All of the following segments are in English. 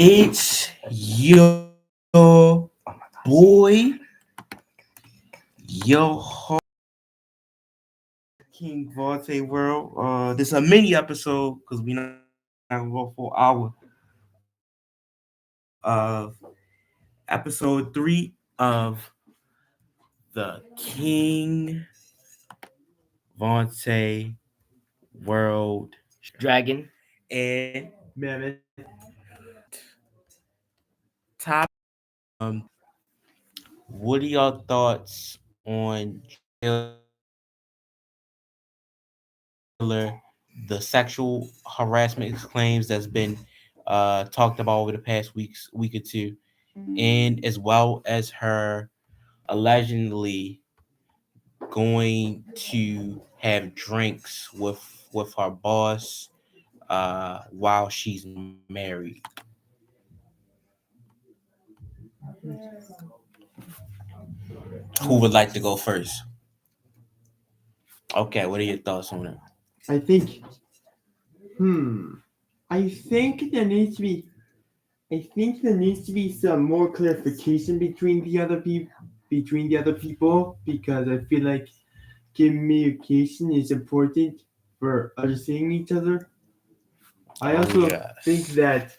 It's your boy, your King Vontae World. This is a mini episode because we not gonna go for an hour of episode 3 of the King Vontae World Dragon. and Mammoth top. What are your thoughts on Taylor, the sexual harassment claims that's been talked about over the past week or two, and as well as her allegedly going to have drinks with her boss while she's married. Who would like to go first? Okay, what are your thoughts on it? I think, hmm, I think there needs to be, I think there needs to be some more clarification between the other people, because I feel like communication is important for understanding each other. I Oh also think yes. that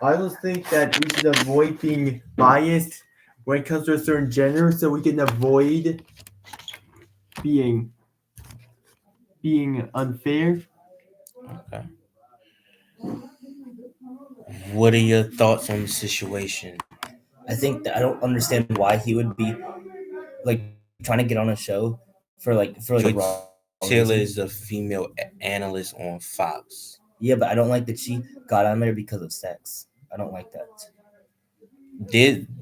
I also think that we should avoid being biased when it comes to a certain gender, so we can avoid being being unfair. Okay. What are your thoughts on the situation? I think that I don't understand why he would be like trying to get on a show for the wrong Joy reasons. Taylor is a female analyst on Fox. Yeah, but I don't like that she got on there because of sex. I don't like that.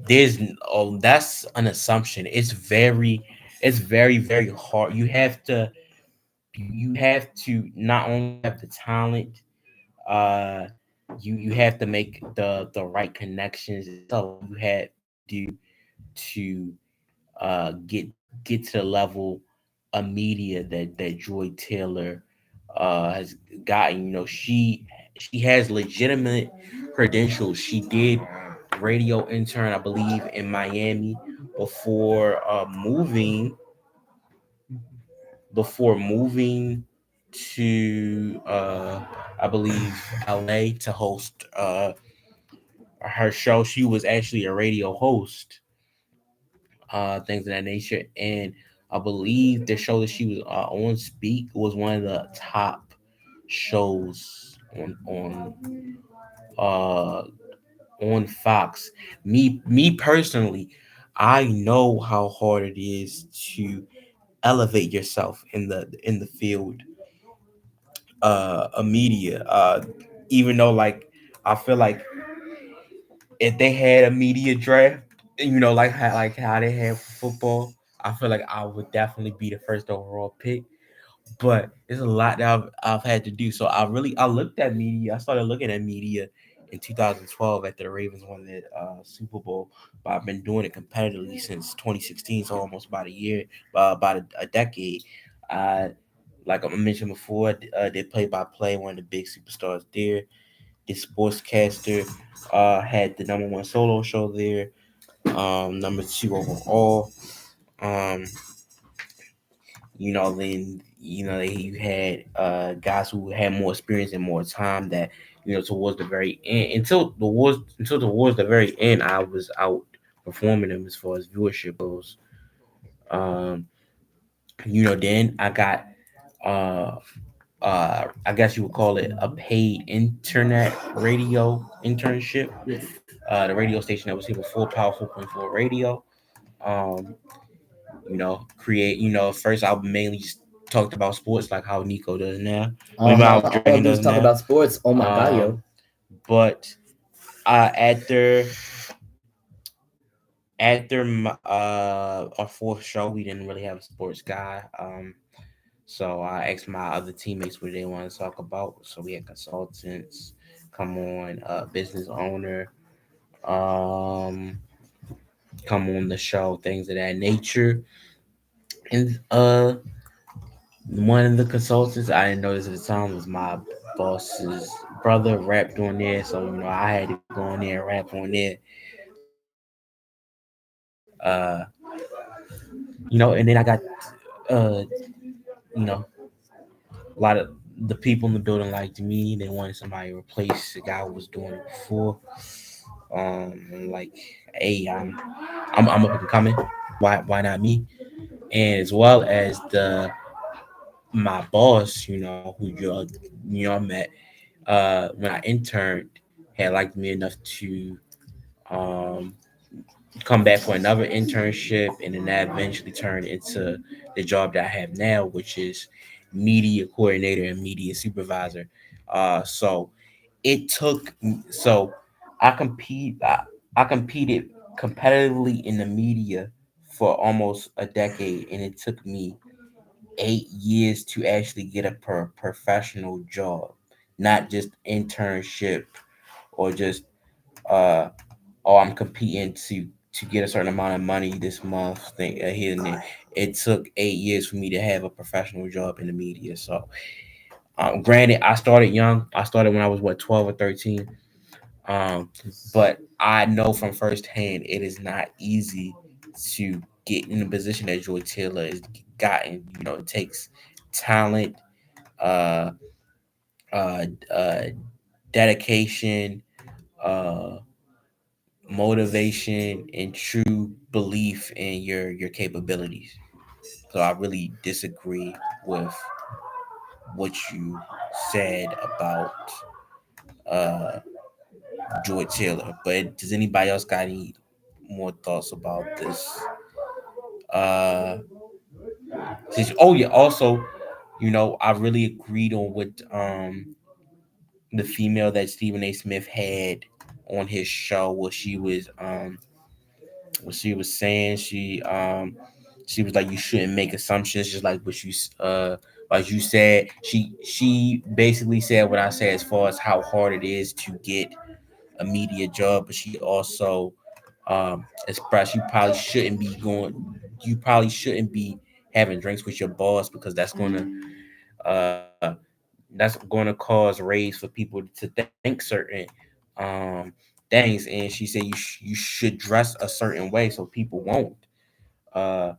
There's oh that's an assumption. It's very hard. You have to not only have the talent, uh you have to make the right connections. It's a lot you had to do to get to the level of media that Joy Taylor has gotten. She has legitimate credentials. She did radio intern, I believe, in Miami before moving to I believe LA to host her show. She was actually a radio host, things of that nature. And I believe the show that she was on Speak was one of the top shows uh on Fox. Me personally, I know how hard it is to elevate yourself in the field of media. Even though like I feel like if they had a media draft, like how they have for football, I feel like I would definitely be the first overall pick. But it's a lot that I've had to do. So I looked at media. I started looking at media in 2012 after the Ravens won the Super Bowl. But I've been doing it competitively since 2016, so almost about a year, about a decade. I like I mentioned before, did play by play, one of the big superstars there. This sportscaster had the number one solo show there, number two overall. Um, then you had guys who had more experience and more time that towards the very end until towards the very end I was out performing them as far as viewership goes. Um, then I got uh I guess you would call it a paid internet radio internship. Yes. The radio station that was here before Power 4.4 Radio. Um, create, first I mainly just talked about sports like how Nico does now. I mean, how All I Dragon do is does talk now. about sports. Oh my god, yo. But after our fourth show, we didn't really have a sports guy. So I asked my other teammates what they want to talk about. So we had consultants come on, business owner, um, come on the show, things of that nature. And One of the consultants I didn't notice at the time was my boss's brother rapped on there, so I had to go on there and rap on there. And then I got uh, you know, a lot of the people in the building liked me. They wanted somebody to replace the guy who was doing it before. And like, hey, I'm up and coming. Why not me? And as well as the my boss, who you met when I interned, had liked me enough to um come back for another internship, and then that eventually turned into the job that I have now, which is media coordinator and media supervisor. So it took so I compete I competed competitively in the media for almost a decade, and it took me 8 years to actually get a professional job, not just internship or just uh oh, I'm competing to get a certain amount of money this month thing here and there. It took 8 years for me to have a professional job in the media. So, granted, I started young. I started when I was 12 or 13. Um, but I know from firsthand it is not easy to get in the position that Joy Taylor has gotten. It takes talent, uh, uh, uh, dedication, uh, motivation, and true belief in your capabilities. So I really disagree with what you said about uh Joy Taylor. But does anybody else got any more thoughts about this? Uh oh yeah, also, I really agreed on what the female that Stephen A. Smith had on his show, what she was saying. She was like, you shouldn't make assumptions, just like like you said. She basically said what I said as far as how hard it is to get a media job, but she also expressed you probably shouldn't be having drinks with your boss, because uh that's gonna cause raise for people to think certain um things. And she said you should dress a certain way so people won't uh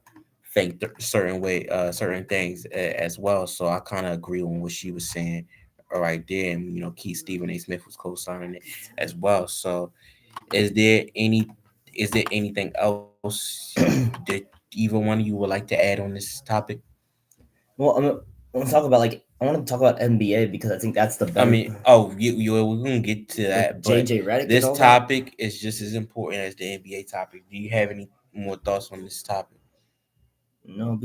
think certain way certain things as well. So I kind of agree on what she was saying right there. And Keith Stephen A. Smith was co-signing it as well. So is there any is there anything else that either one of you would like to add on this topic? Well, I want to talk about I want to talk about NBA because I think that's the I better, mean, we're gonna get to that, like but JJ Redick and this all that. topic is just as important as the NBA topic. Do you have any more thoughts on this topic? No,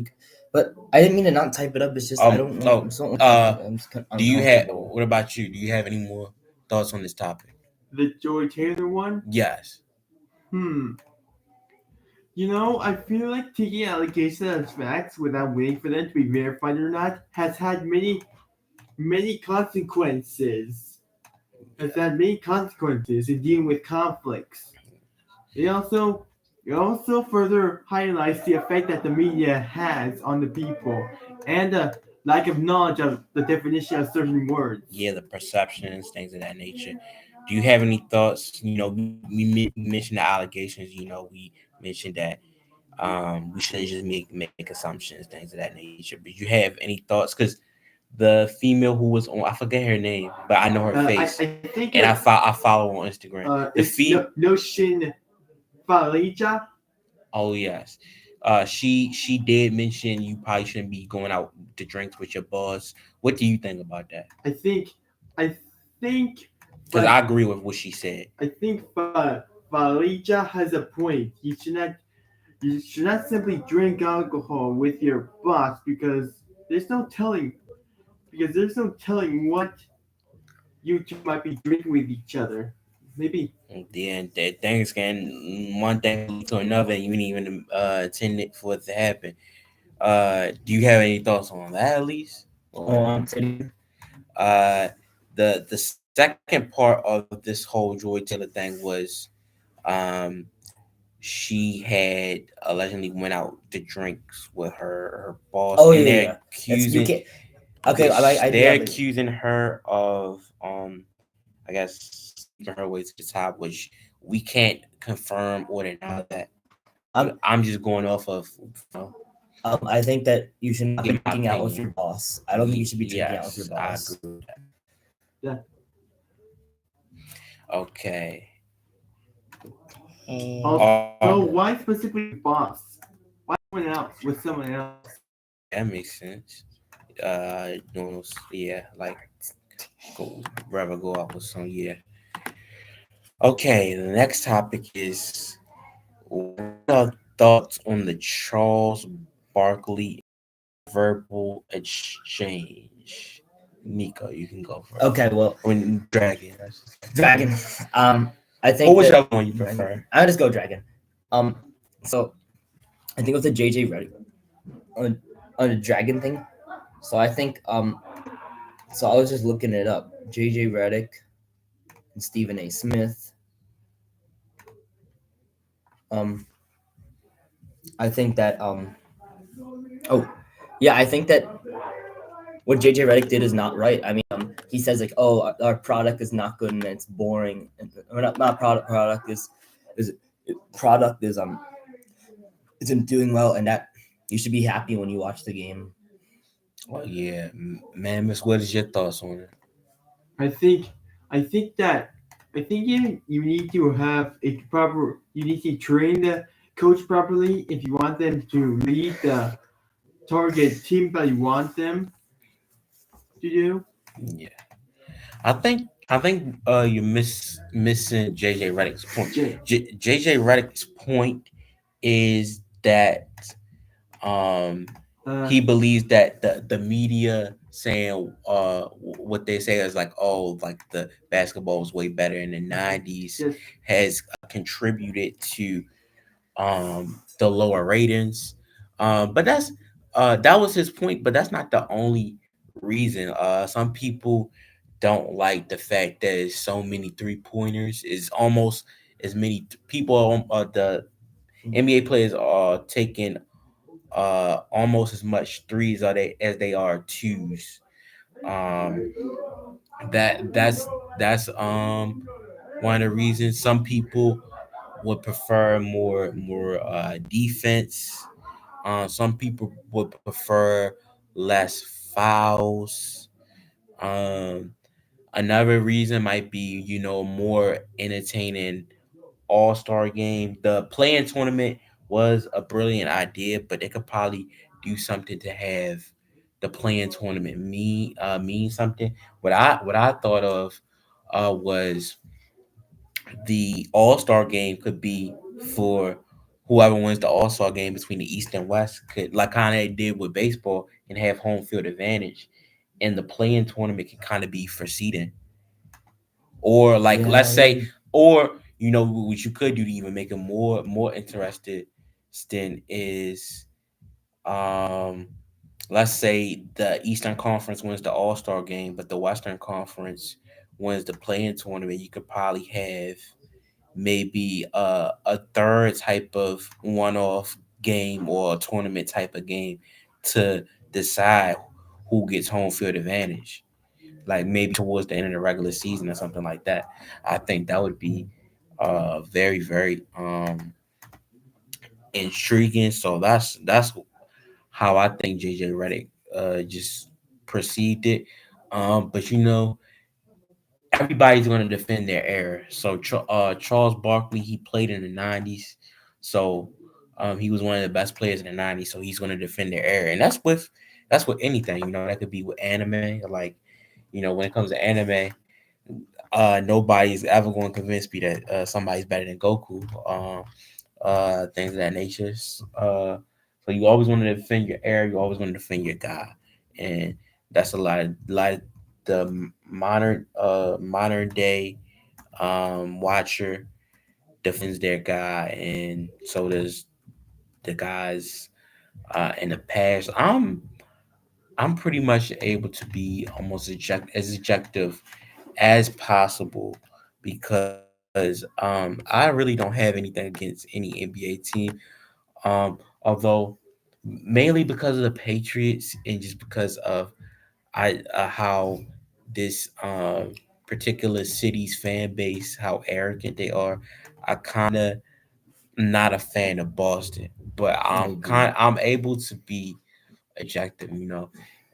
but I didn't mean to not type it up. It's just I don't know. Oh, I'm so uncomfortable. I'm just do you have? uncomfortable. What about you? Do you have any more thoughts on this topic? The Joy Taylor one? Yes. Hmm. I feel like taking allegations as facts without waiting for them to be verified or not has had many consequences. Has had many consequences in dealing with conflicts. It also it also further highlights the effect that the media has on the people and the lack of knowledge of the definition of certain words. Yeah, the perceptions, things of that nature. Do you have any thoughts? We mentioned the allegations. We mentioned that we shouldn't just make assumptions, things of that nature. But you have any thoughts? Because the female who was on, I forget her name, but I know her face, I think and I follow on Instagram. The it's fee Notion Faleja. Oh yes. She did mention you probably shouldn't be going out to drinks with your boss. What do you think about that? I think I think Because I but agree with what she said. I think Faleja has a point. You should not simply drink alcohol with your boss there's no telling there's no telling what you two might be drinking with each other. Maybe And then that things can one thing can lead to another, and you didn't even intend it for it to happen. Do you have any thoughts on that at least? Oh, Or Teddy. uh, the second part of this whole Joy Taylor thing was um she had allegedly went out to drinks with her boss, Oh and yeah, they're yeah. That's you accusing can't. Okay, I they're yeah, but accusing her of I guess sleeping her way to the top, which we can't confirm or deny that. I'm But I'm just going off of you know, I think that you should not be in my drinking out with opinion. your boss. I don't think you should be drinking out with your Yes, I boss. agree with that. Yeah. Okay. Although, why specifically boss? Why someone else with someone else? That makes sense. No, yeah, like go rather go out with some. Yeah. Okay. The next topic is what are thoughts on the Charles Barkley verbal exchange? Nico, you can go first. Okay, well, I mean, Dragon. Dragon. I Or think that whichever one you Dragon. prefer. I'll just go Dragon. So I think with the JJ Redick on the Dragon thing. So I think so I was just looking it up. JJ Redick and Stephen A. Smith. Um, I think that oh yeah, I think that what JJ Redick did is not right. I mean, he says like, "Oh, our product is not good and it's boring." And, or not is product is isn't doing well, and that you should be happy when you watch the game. Oh yeah, Mammoth. What is your thoughts on it? I think I think that I think you need to have a proper you need to train the coach properly if you want them to lead the target team that you want them to do. Yeah, I think you're missing JJ Redick's point. J- JJ Redick's point is that um Uh, he believes that the media saying what they say is like, oh, like the basketball was way better in the 90s yes, has contributed to the lower ratings. But that was his point, but that's not the only reason. Some people don't like the fact that there's so many three pointers. Is almost as many people. The NBA players are taking almost as much threes are they as they are twos. Um, that's one of the reasons. Some people would prefer more defense. Some people would prefer less fouls. Um, Another reason might be more entertaining All Star game. The playing tournament was a brilliant idea, but they could probably do something to have the playing tournament mean something. What I thought of was the All Star game could be for whoever wins the All Star game between the East and West, could like kind of did with baseball and have home field advantage, and the playing tournament can kind of be for seeding, or like let's Yeah, yeah. say, or what you could do to even make it more interested, Stin, is um let's say the Eastern Conference wins the All Star game, but the Western Conference wins the playing tournament. You could probably have maybe a third type of one-off game or a tournament type of game to decide who gets home field advantage, like maybe towards the end of the regular season or something like that. I think that would be very very intriguing. So that's how I think JJ Redick just perceived it. But everybody's going to defend their era. So Charles Barkley, he played in the 90s. So he was one of the best players in the 90s. So he's going to defend their era. And that's with anything, that could be with anime. Like, when it comes to anime, nobody's ever going to convince me that somebody's better than Goku. Things of that nature. So you always want to defend your era. You always want to defend your guy, and that's a lot of the modern day watcher defends their guy, and so does the guys in the past. I'm pretty much able to be almost as objective as possible because because I really don't have anything against any NBA team. Although mainly because of the Patriots and just because of how this particular city's fan base, how arrogant they are. I kind of not a fan of Boston, but I agree. I'm able to be objective. There's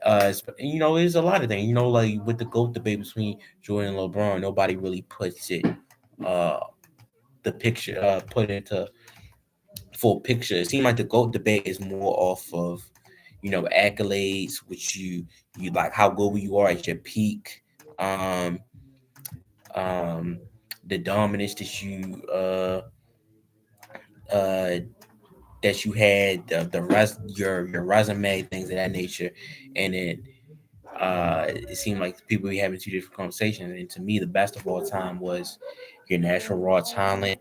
a lot of things. Like with the GOAT debate between Jordan and LeBron, nobody really puts it uh the picture put into full picture. It seems like the GOAT debate is more off of accolades, which you like how good you are at your peak, um, um, the dominance uh that you had, your resume, things of that nature, and then it seemed like people be having two different conversations. And to me, the best of all time was your natural raw talent,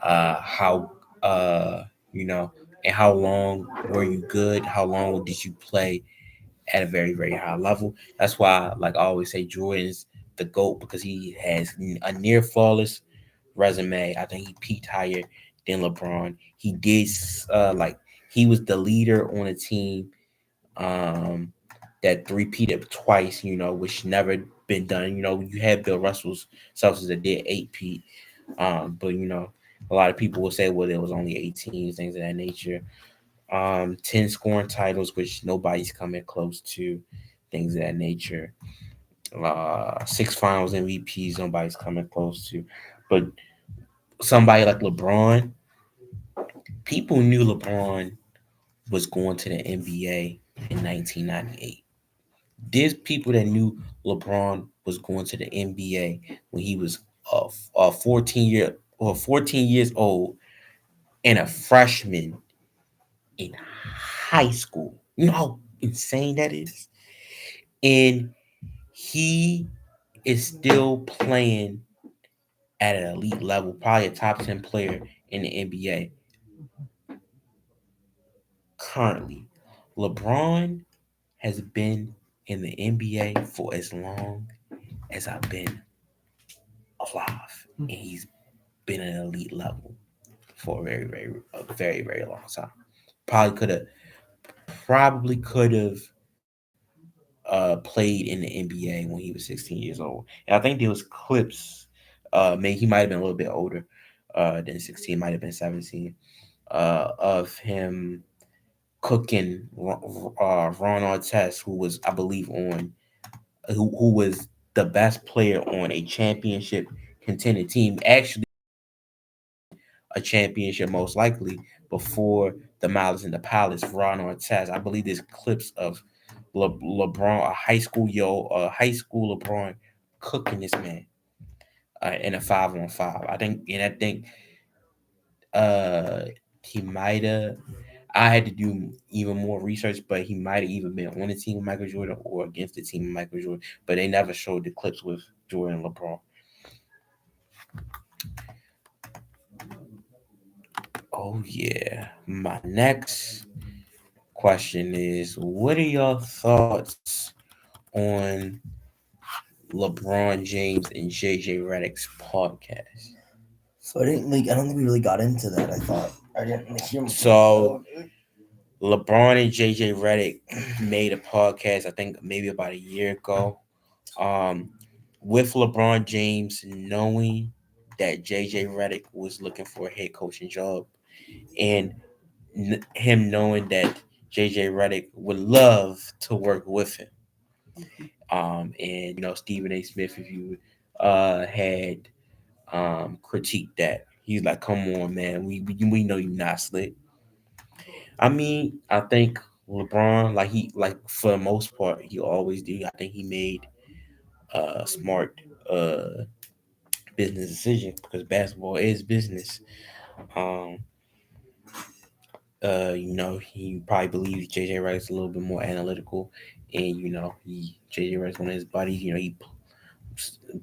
how uh you know, and how long were you good? How long did you play at a very very high level? That's why, like I always say, Jordan's the GOAT because he has a near flawless resume. I think he peaked higher than LeBron. He did like he was the leader on a team um that three-peated twice, which never been done. You had Bill Russell's Celtics that did eight-peat. But a lot of people will say, well, there was only 18, things of that nature. 10 scoring titles, which nobody's coming close to, things of that nature. Six finals MVPs, nobody's coming close to. But somebody like LeBron, people knew LeBron was going to the NBA in 1998. There's people that knew LeBron was going to the NBA when he was 14 years old and a freshman in high school. You know how insane that is? And he is still playing at an elite level, probably a top 10 player in the NBA currently. LeBron has been in the NBA for as long as I've been alive, and he's been at an elite level for a very, very long time. Probably could have, probably could have played in the NBA when he was 16 years old. And I think there was clips. Maybe he might have been a little bit older than 16, might have been 17, of him cooking Ron Artest, who was, I believe, who was the best player on a championship contending team. Actually, a championship most likely before the Malice and the Palace. Ron Artest. I believe there's clips of LeBron, a high school LeBron, cooking this man in a 5-on-5. I think uh, he might have. I had to do even more research, but he might have even been on the team with Michael Jordan or against the team with Michael Jordan. But they never showed the clips with Jordan and LeBron. Oh yeah. My next question is, what are your thoughts on LeBron James and JJ Redick's podcast? So I don't think we really got into that. I thought I didn't hear much So about it. LeBron and JJ Redick made a podcast, I think maybe about a year ago, um, with LeBron James knowing that JJ Redick was looking for a head coaching job, and him knowing that JJ Redick would love to work with him. And Stephen A. Smith, if you had critiqued that, he's like, "Come on, man, we know you're not slick." I mean, I think LeBron, like for the most part, he always do. I think he made smart uh business decision because basketball is business. Um, he probably believes JJ Redick's a little bit more analytical, and JJ Redick's one of his buddies. He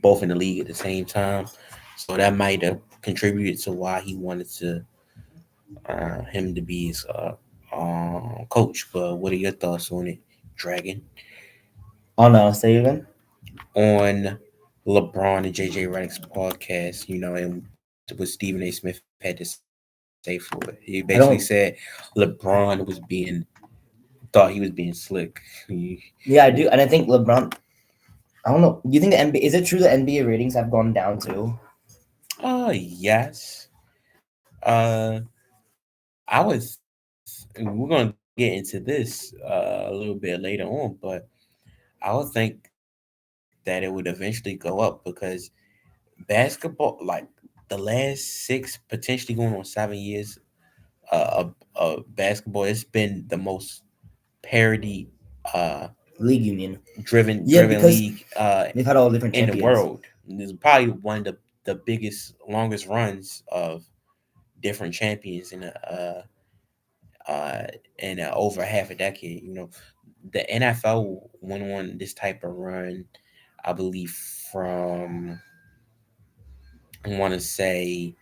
both in the league at the same time, so that might have contributed to why he wanted to him to be his coach. But what are your thoughts on it, Dragon? Oh no, say again. On LeBron and JJ Redick's podcast, and what Stephen A. Smith had to say for it. He basically said I don't. LeBron thought he was being slick. Yeah, I do, and I think LeBron. I don't know. Do you think the NBA is it true that NBA ratings have gone down too? Yes. I was. We're gonna get into this a little bit later on, but I would think that it would eventually go up because basketball, like the last 6, potentially going on 7 years, of basketball, it's been the most parody uh League Union. Yeah, driven because league they've had all different in the champions. world. It's probably one of the biggest, longest runs of different champions uh in over half a decade. The NFL went on this type of run, I believe, from, I want to say,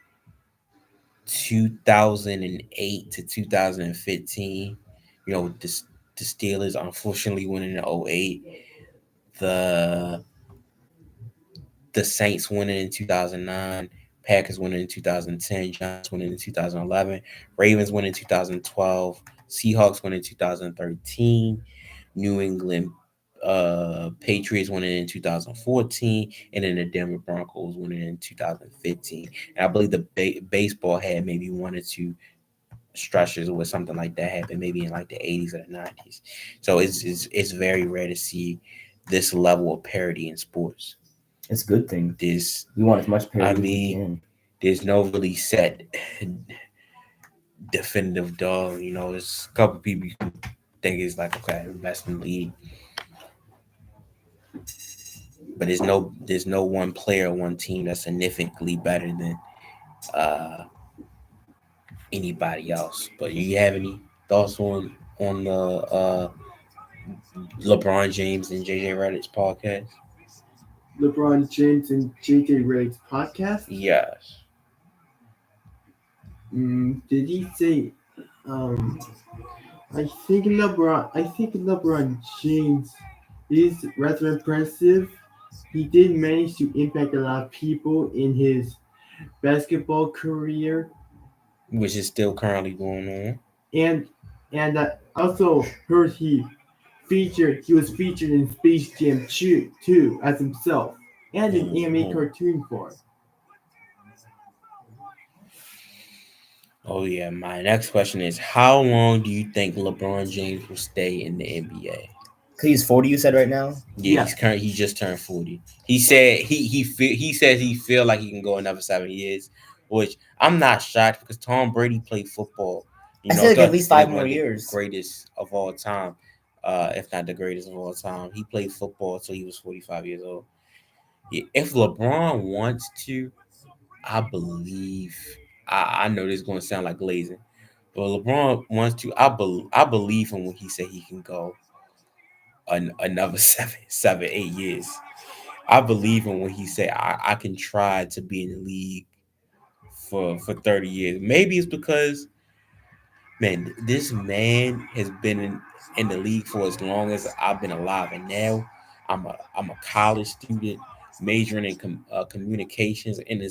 2008 to 2015. The Steelers unfortunately winning in '08. The the Saints winning in 2009. Packers winning in 2010. Giants winning in 2011. Ravens winning in 2012. Seahawks winning in 2013. New England Patriots winning in 2014, and then the Denver Broncos winning in 2015. And I believe the baseball had maybe one or two stretches where something like that happened, maybe in like the '80s or the '90s. So it's very rare to see this level of parity in sports. It's a good thing. This, We want as much I parity as we mean, can. there's no really set definitive dog. There's a couple people who think it's like, okay, best in the league, but there's no one player, one team that's significantly better than uh anybody else. But you have any thoughts on the LeBron James and JJ Redick's podcast? LeBron James and JJ Redick's podcast. Yes. Did he say? Um, I think LeBron James is rather impressive. He did manage to impact a lot of people in his basketball career, Which is still currently going on. and I also heard he was featured in Space Jam 2 as himself, and an anime Mhm. cartoon for it. Oh yeah. My next question is: how long do you think LeBron James will stay in the NBA? Cause he's 40. You said right now. Yeah, Yeah, he just turned 40. He said he says he feel like he can go another 7 years, which I'm not shocked because Tom Brady played football. I say like at Thought least he was 5 one more of the years. greatest of all time, if not the greatest of all time. He played football till he was 45 years old. Yeah, if LeBron wants to, I believe. I know this is going to sound like glazing, but LeBron wants to. I believe him when he said he can go another 8 years. I believe him when he said I can try to be in the league for 30 years. Maybe it's because, man, this man has been in the league for as long as I've been alive, and now I'm a college student majoring in communications and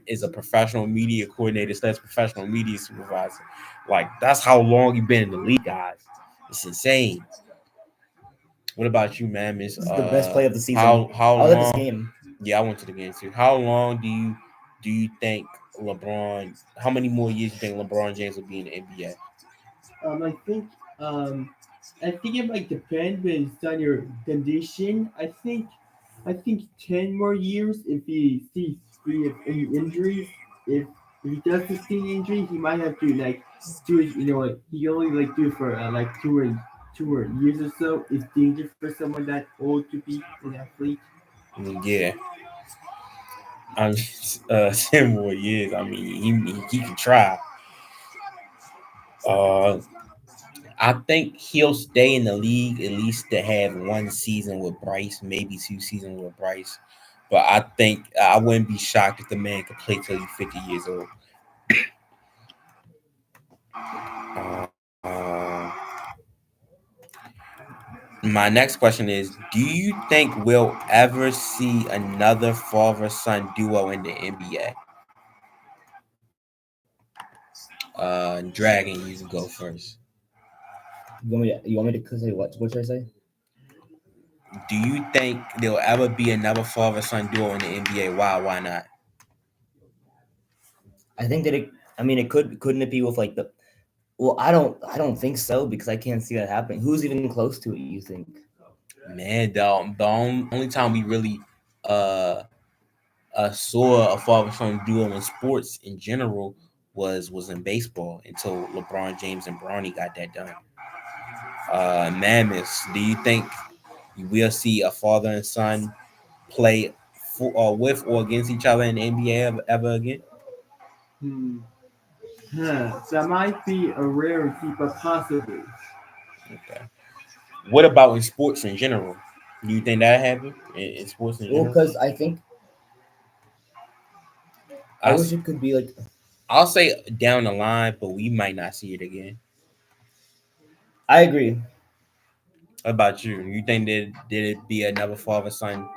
is a professional media coordinator slash professional media supervisor. Like, that's how long you've been in the league, guys. It's insane. What about you, man? Miss This is the best play of the season. how I was at this long? game. Yeah, I went to the game too. How long do you think LeBron? How many more years do you think LeBron James will be in the NBA? I think um, I think it might depend based on your condition. I think 10 more years if he sees free of any injuries. If he does sustain injury, he might have to like do it. Like he only like do it for like 2 or years or so. It's dangerous for someone that old to be an athlete. Yeah, I mean, 10 more years. I mean, he can try. Uh, I think he'll stay in the league at least to have one season with Bryce, maybe 2 seasons with Bryce. But I think I wouldn't be shocked if the man could play till he's 50 years old. Uh, My next question is: do you think we'll ever see another father-son duo in the NBA? Dragon, you can go first. You want me to say what should I say? Do you think there'll ever be another father-son duo in the NBA? Why? Why not? I think that it couldn't it be with like the well, I don't think so because I can't see that happening. Who's even close to it, you think? Man, the only time we really uh saw a father-son duo in sports in general was in baseball until LeBron James and Bronny got that done. Mammoths, do you think we'll see a father and son play with or against each other in the NBA ever again? Hmm. That might be a rarity, but possibly. Okay. What about in sports in general? Do you think that happened in sports in Well, general? because I think I I'll, wish it could be like I'll say down the line, but we might not see it again. I agree What about you? You think that did it be another father son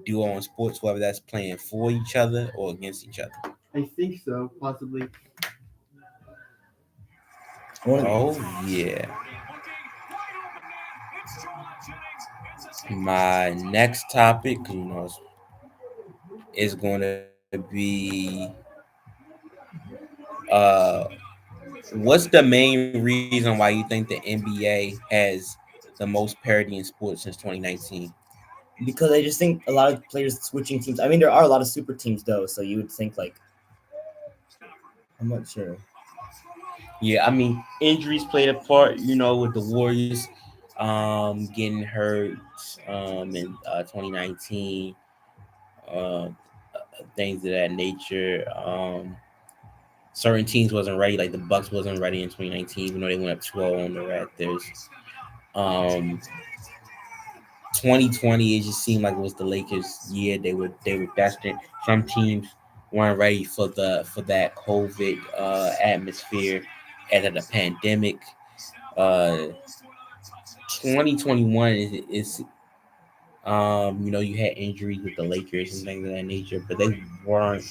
duo in sports, whether that's playing for each other or against each other? I think so, possibly. one of Oh yeah. My next topic, is going to be uh, what's the main reason why you think the NBA has the most parity in sports since 2019? because I just think a lot of players switching teams. I mean, there are a lot of super teams though, so you would think like I'm not sure. Yeah, I mean injuries played a part. With the Warriors getting hurt in 2019, uh, things of that nature. Certain teams wasn't ready, like the Bucks wasn't ready in 2019, even though they went up 2-0 on the Raptors. Um, 2020, it just seemed like it was the Lakers' year. They were destined. Some teams weren't ready for that COVID atmosphere after the pandemic. Uh, 2021 is you had injuries with the Lakers and things of that nature, but they weren't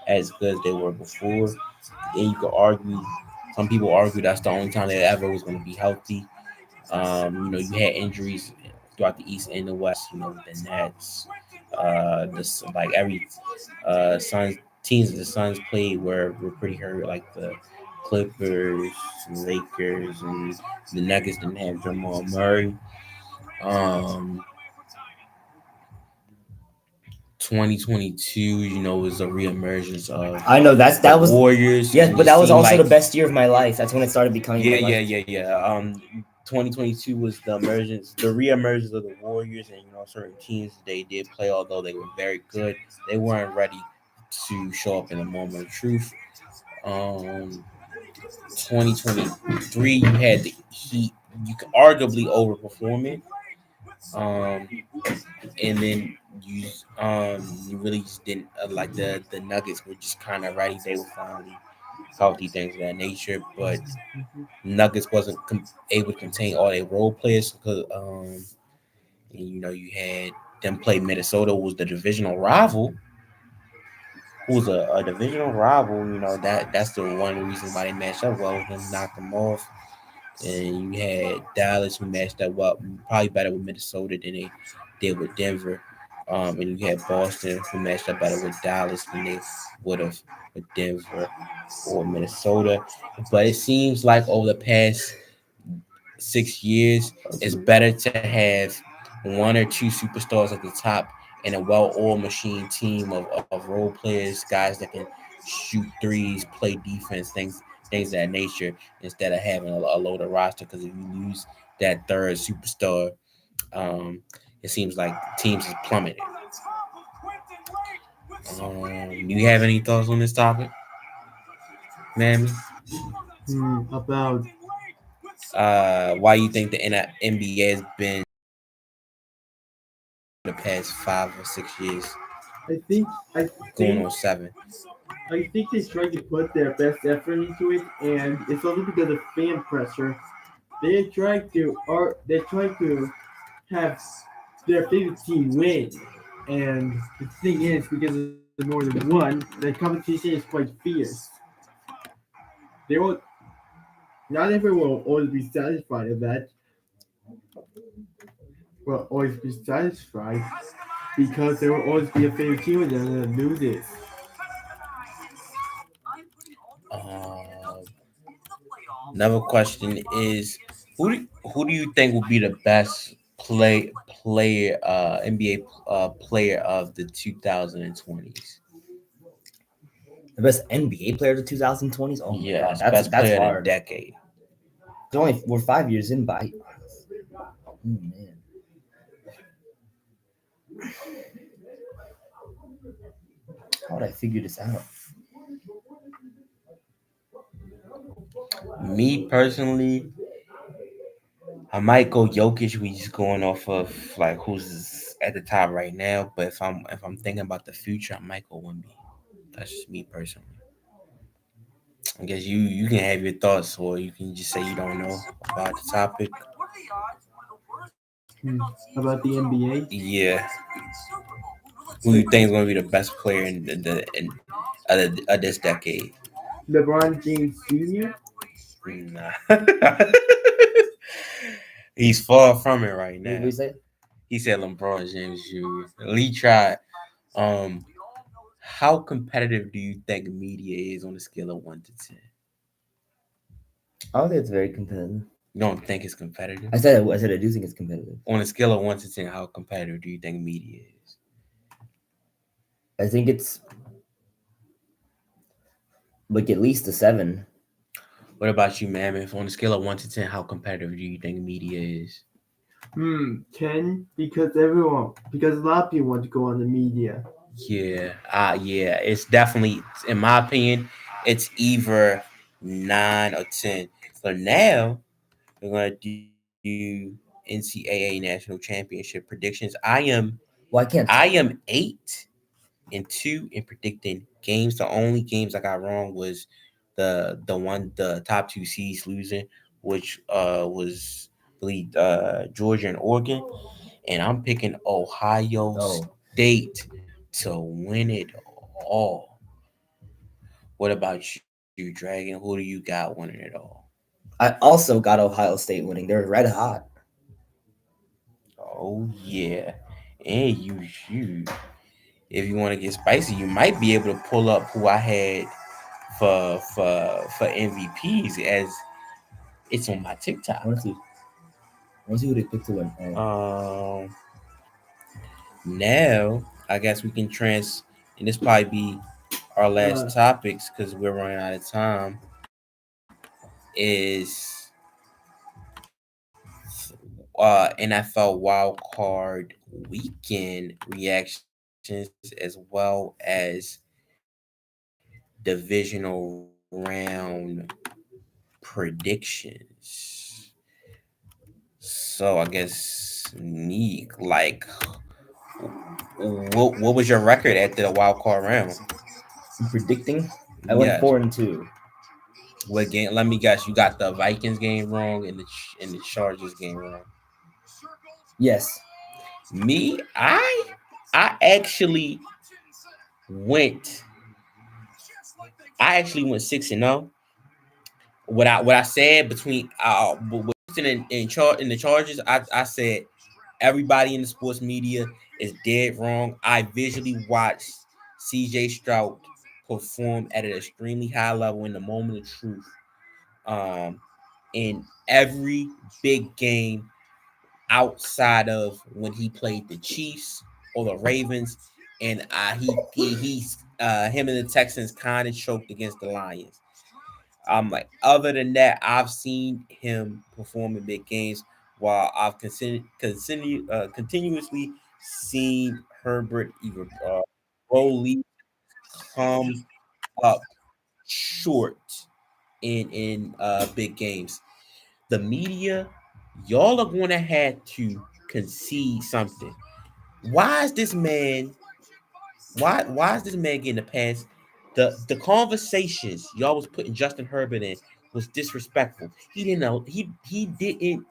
as good as they were before. And you could argue, some people argue that's the only time they ever was going to be healthy. You had injuries throughout the East and the West. With the Nets, like every Suns teams that the Suns played were pretty hurt, like the Clippers, Lakers, and the Nuggets didn't have Jamal Murray. Um, 2022, was a reemergence of I know the that was Warriors, yes, and but it that was seemed also the like best year of my life. That's when it started becoming yeah, my yeah, life. yeah, yeah. 2022 was the reemergence of the Warriors, and certain teams they did play, although they were very good, they weren't ready to show up in the moment of truth. 2023, you had the Heat, you could arguably overperform it, um, and then you really just didn't like the Nuggets were just kind of ready. They were finally healthy, things of that nature, but Nuggets wasn't able to contain all their role players because and, you had them play Minnesota, who was the divisional rival, who was a divisional rival. That's the one reason why they matched up well with them, knocked them off. And you had Dallas, who matched up well, probably better with Minnesota than they did with Denver. And you had Boston, who matched up better with Dallas than they would have with Denver or Minnesota. But it seems like over the past 6 years, it's better to have one or two superstars at the top and a well-oiled machine team of role players, guys that can shoot threes, play defense, things of that nature, instead of having a loaded roster. Because if you lose that third superstar, um, it seems like teams is plummeted. Do you have any thoughts on this topic, Mammy? About Why you think the NBA has been the past 5 or 6 years, I think I going think on 7? I think they tried to put their best effort into it, and it's only because of fan pressure. they try to have their favorite team win. And the thing is, because of more than one, the competition is quite fierce. They will not everyone will always be satisfied with that. Will always be satisfied because there will always be a favorite team with them that loses. Um, Another question is who do you think will be the best player NBA player of the 2020s? The best NBA player of the 2020s. Oh my god, Yes, that's best that's player of the hard. decade. It's only we're 5 years in, but oh man, how would I figure this out? Me personally, I might go Jokic. We just going off of like who's at the top right now. But if I'm thinking about the future, I might go Wemby. That's just me personally. I guess you can have your thoughts, or you can just say you don't know about the topic. About the NBA, Yeah, who you think is going to be the best player of this decade? LeBron James Jr. Nah. He's far from it right What now. you say? He said LeBron James Jr. Lee tried. Um, how competitive do you think media is on a scale of 1 to 10? I don't think it's very competitive. You don't think it's competitive? I said I do think it's competitive. On a scale of 1 to 10, how competitive do you think media is? I think it's like at least a 7. What about you, Mammoth? On a scale of 1 to 10, how competitive do you think media is? 10 because a lot of people want to go on the media. Yeah. It's definitely, in my opinion, it's either 9 or 10. So now we're gonna do NCAA National Championship predictions. Well, I can't. I am 8-2 in predicting games. The only games I got wrong was the top two seeds losing, which was I believe Georgia and Oregon, and I'm picking Ohio Oh, State to win it all. What about you, Dragon? Who do you got winning it all? I also got Ohio State winning. They're red hot. Oh yeah, and you if you want to get spicy, you might be able to pull up who I had for MVPs as it's on my I TikTok. want to see. I want to see who they picked to win. Oh, Um, Now I guess we can and this probably be our last Uh, topics because we're running out of time. Is NFL Wild Card Weekend reactions as well as divisional round predictions. So I guess me like what was your record at the wild card round? I'm predicting. I went Yes. 4-2. What game? Let me guess. You got the Vikings game wrong and the Chargers game wrong. Yes. Me, I actually went. I actually went 6-0. What I said between with Houston in the Chargers, I said everybody in the sports media is dead wrong. I visually watched C.J. Stroud perform at an extremely high level in the moment of truth. Um, in every big game outside of when he played the Chiefs or the Ravens, and he's him and the Texans kind of choked against the Lions. Like other than that, I've seen him perform in big games, while I've continuously seen Herbert either roll lead come up short in big games. The media, y'all are going to have to concede something. Why is this man? Why is this man getting a pass? The conversations y'all was putting Justin Herbert in was disrespectful. He didn't know he didn't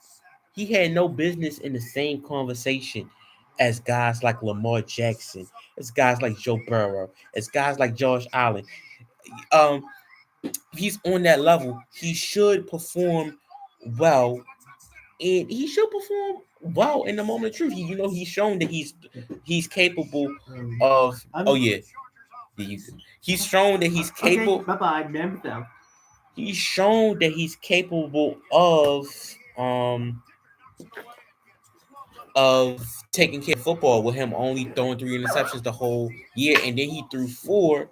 he had no business in the same conversation as guys like Lamar Jackson, as guys like Joe Burrow, as guys like Josh Allen. Um, he's on that level. He should perform well, and he should perform well in the moment of truth. He's shown that he's capable of. Oh yeah, he's shown that he's Okay, capable. bye bye. Remember though. He's shown that he's capable of taking care of football with him only throwing 3 interceptions the whole year, and then he threw four.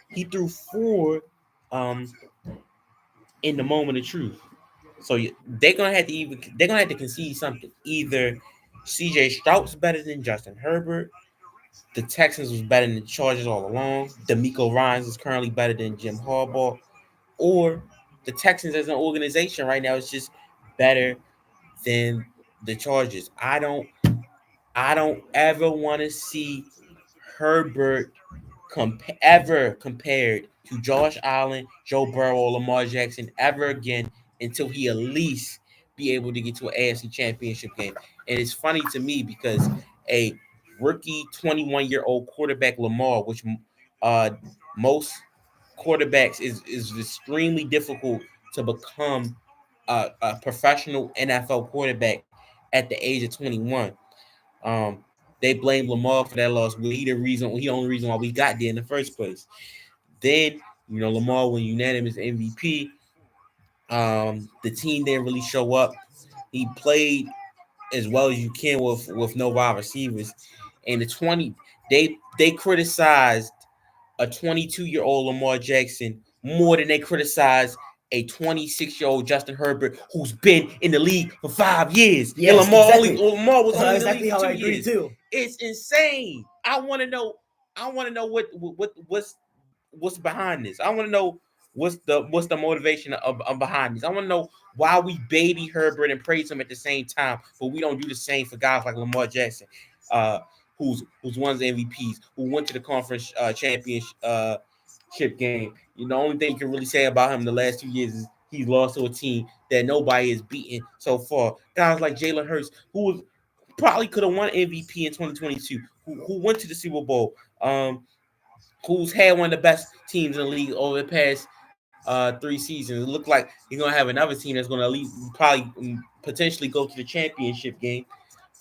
He threw four um in the moment of truth. So they're gonna have to concede something. Either C.J. Stroud's better than Justin Herbert. The Texans was better than the Chargers all along. D'Amico Ryans is currently better than Jim Harbaugh, or the Texans as an organization right now is just better than the Chargers. I don't ever want to see Herbert ever compared to Josh Allen, Joe Burrow, or Lamar Jackson ever again until he at least be able to get to an AFC Championship game. And it's funny to me because a rookie 21-year-old quarterback Lamar, which uh, most quarterbacks is extremely difficult to become a professional NFL quarterback at the age of 21. Um, they blame Lamar for that loss. Well, he the only reason why we got there in the first place. Then Lamar won unanimous MVP. The team didn't really show up. He played as well as you can with no wide receivers. And they criticized a 22-year-old Lamar Jackson more than they criticized a 26-year-old Justin Herbert who's been in the league for 5 years. And Yes, exactly. Lamar was only in the Exactly league how for I 2 agree years. too. It's insane. I want to know. What's behind this. I want to know what's the motivation of behind this. I want to know why we baby Herbert and praise him at the same time, but we don't do the same for guys like Lamar Jackson, uh, who's won the MVPs, who went to the conference championship game. The only thing you can really say about him the last 2 years is he's lost to a team that nobody has beaten so far. Guys like Jalen Hurts, who was probably could have won MVP in 2022, who went to the Super Bowl, who's had one of the best teams in the league over the past 3 seasons. It looked like you're gonna have another team that's gonna at least probably potentially go to the championship game.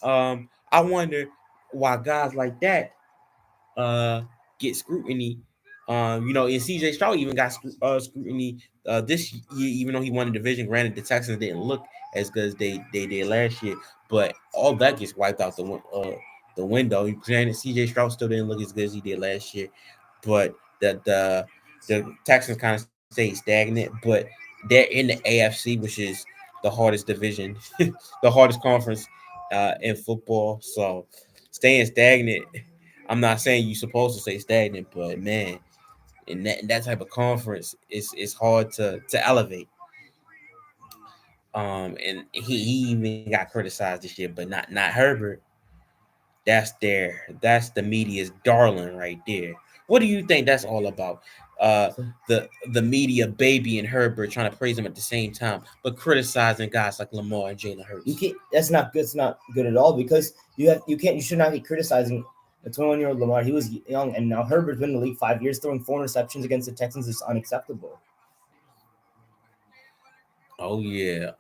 I wonder why guys like that get scrutiny. And CJ Stroud even got scrutiny this year, even though he won the division. Granted, the Texans didn't look as good as they did last year, but all that gets wiped out the window. Granted, CJ Stroud still didn't look as good as he did last year, but the Texans kind of stayed stagnant. But they're in the AFC, which is the hardest division, the hardest conference in football. So staying stagnant. I'm not saying you're supposed to stay stagnant, but man, in that type of conference, it's hard to elevate. And he even got criticized this year, but not Herbert. That's the media's darling right there. What do you think that's all about? The media baby and Herbert trying to praise him at the same time, but criticizing guys like Lamar and Jalen Hurts. You can't. That's not good. It's not good at all because you should not be criticizing a 21-year-old Lamar. He was young, and now Herbert's been in the league 5 years, throwing 4 interceptions against the Texans is unacceptable. Oh yeah.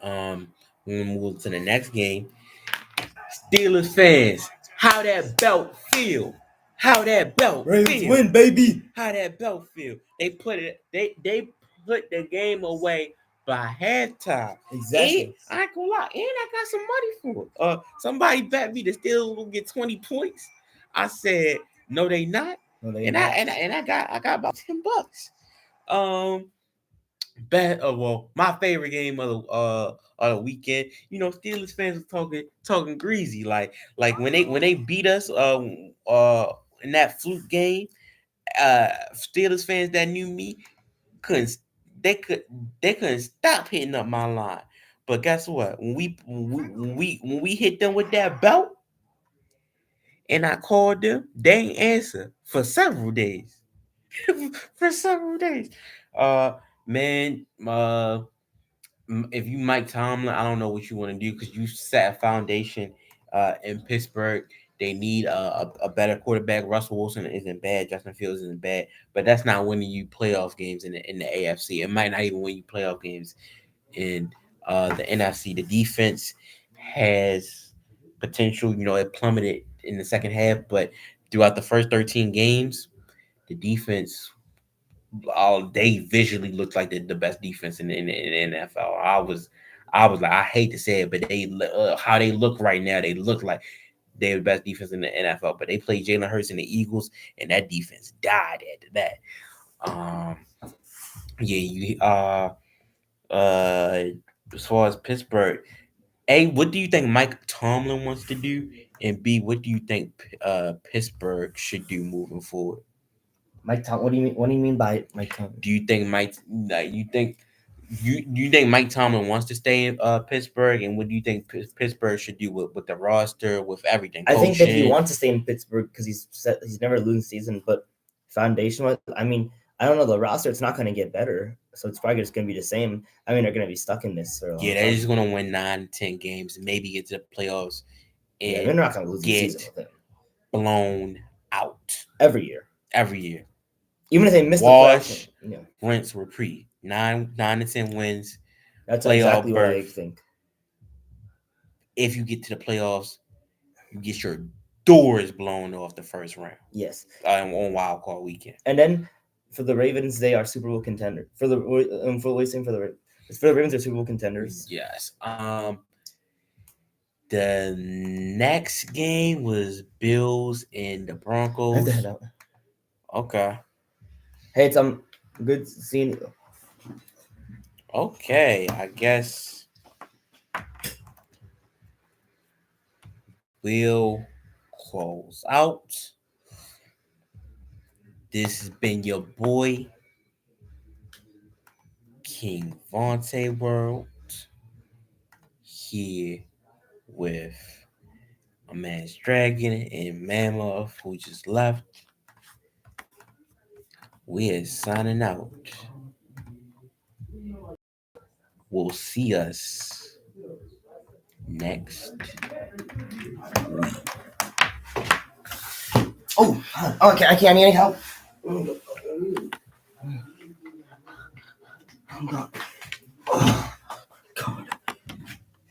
We're gonna move to the next game. Steelers fans, how that belt feel? How that belt Ravens feel? win, baby. How that belt feel? They put the game away by halftime. Exactly. And I ain't gonna lie, and I got some money for it. Somebody bet me the Steelers will get 20 points. I said, no, they not. No, they And not. I got about $10. Um well, my favorite game of the weekend. Steelers fans are talking greasy, like when they beat us in that fluke game. Steelers fans that knew me couldn't they could they couldn't stop hitting up my line. But guess what? When we hit them with that belt, and I called them, they ain't answer for several days. For several days. Uh man, if you Mike Tomlin, I don't know what you want to do because you set a foundation in Pittsburgh. They need a better quarterback. Russell Wilson isn't bad. Justin Fields isn't bad, but that's not winning you playoff games in the AFC. It might not even win you playoff games in the NFC. The defense has potential. It plummeted in the second half, but throughout the first 13 games, the defense they visually looked like the best defense in the NFL. I was like, I hate to say it, but how they look right now, they look like they're the best defense in the NFL. But they played Jalen Hurts and the Eagles, and that defense died after that. Yeah, uh, as far as Pittsburgh, A, what do you think Mike Tomlin wants to do? And B, what do you think Pittsburgh should do moving forward? Mike Tom. What do you mean? What do you mean by Mike Tom? Do you think Mike Tomlin wants to stay in Pittsburgh, and what do you think Pittsburgh should do with the roster, with everything? I think that he Coaching? wants to stay in Pittsburgh because he's never losing season. But foundation, I mean, I don't know the roster. It's not going to get better, so it's probably just going to be the same. I mean, they're going to be stuck in this for a long Yeah, time. they're just going to win 9-10 games, and maybe get to the playoffs, Yeah, and they're not going to lose the get season with him blown out every year. Even if they miss wash, the playoffs, rinse, repeat. 9-10 wins. That's playoff exactly what I berth. think. If you get to the playoffs, you get your doors blown off the first round. Yes. On wild card weekend. And then for the Ravens, they are Super Bowl contender. For the Ravens, they're Super Bowl contenders. Yes. The next game was Bills and the Broncos. I have to head out. Okay. Hey, it's good seeing you. Okay, I guess we'll close out. This has been your boy, King Vontae World, here with a man's dragon and Mammoth who just left. We're signing out. We'll see us next week. Oh, okay. I can't need any help. Oh, God.